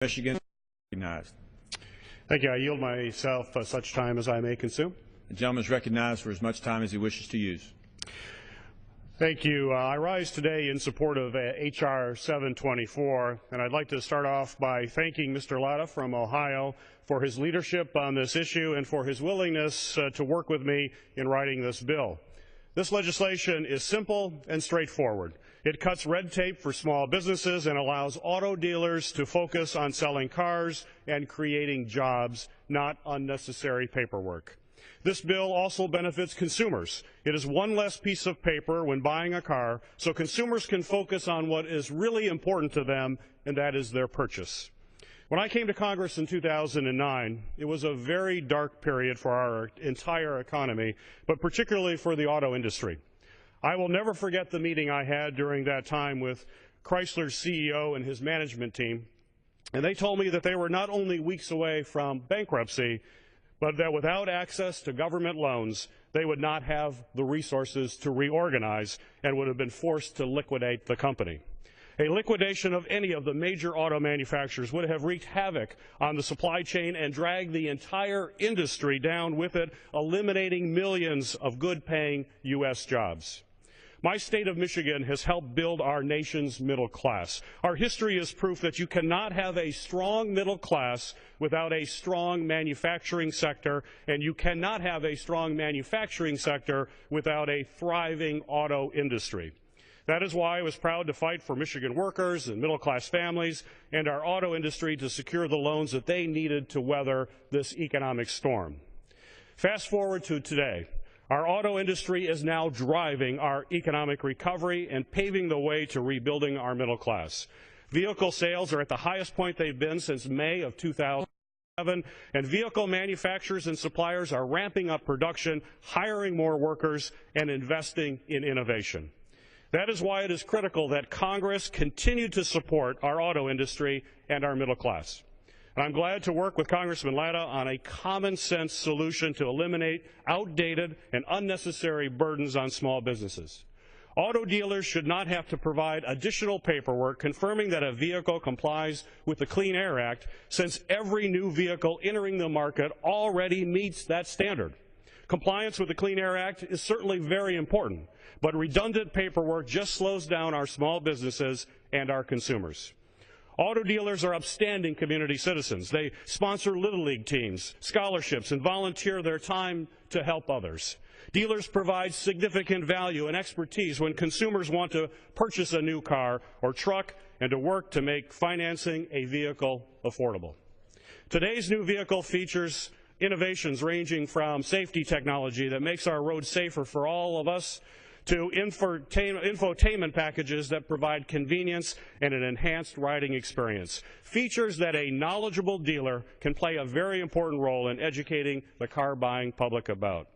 Michigan, recognized. Thank you. I yield myself such time as I may consume. The gentleman is recognized for as much time as he wishes to use. Thank you. I rise today in support of H.R. 724, and I'd like to start off by thanking Mr. Latta from Ohio for his leadership on this issue and for his willingness to work with me in writing this bill. This legislation is simple and straightforward. It cuts red tape for small businesses and allows auto dealers to focus on selling cars and creating jobs, not unnecessary paperwork. This bill also benefits consumers. It is one less piece of paper when buying a car, so consumers can focus on what is really important to them, and that is their purchase. When I came to Congress in 2009, it was a very dark period for our entire economy, but particularly for the auto industry. I will never forget the meeting I had during that time with Chrysler's CEO and his management team, and they told me that they were not only weeks away from bankruptcy, but that without access to government loans, they would not have the resources to reorganize and would have been forced to liquidate the company. A liquidation of any of the major auto manufacturers would have wreaked havoc on the supply chain and dragged the entire industry down with it, eliminating millions of good-paying U.S. jobs. My state of Michigan has helped build our nation's middle class. Our history is proof that you cannot have a strong middle class without a strong manufacturing sector, and you cannot have a strong manufacturing sector without a thriving auto industry. That is why I was proud to fight for Michigan workers and middle-class families and our auto industry to secure the loans that they needed to weather this economic storm. Fast forward to today. Our auto industry is now driving our economic recovery and paving the way to rebuilding our middle class. Vehicle sales are at the highest point they've been since May of 2007, and vehicle manufacturers and suppliers are ramping up production, hiring more workers, and investing in innovation. That is why it is critical that Congress continue to support our auto industry and our middle class. I'm glad to work with Congressman Latta on a common-sense solution to eliminate outdated and unnecessary burdens on small businesses. Auto dealers should not have to provide additional paperwork confirming that a vehicle complies with the Clean Air Act, since every new vehicle entering the market already meets that standard. Compliance with the Clean Air Act is certainly very important, but redundant paperwork just slows down our small businesses and our consumers. Auto dealers are upstanding community citizens. They sponsor Little League teams, scholarships, and volunteer their time to help others. Dealers provide significant value and expertise when consumers want to purchase a new car or truck and to work to make financing a vehicle affordable. Today's new vehicle features innovations ranging from safety technology that makes our roads safer for all of us to infotainment packages that provide convenience and an enhanced riding experience, features that a knowledgeable dealer can play a very important role in educating the car-buying public about.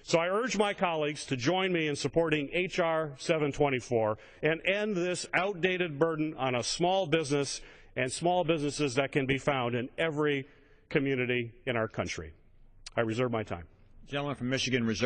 So I urge my colleagues to join me in supporting H.R. 724 and end this outdated burden on a small business and small businesses that can be found in every community in our country. I reserve my time. Gentleman from Michigan reserves.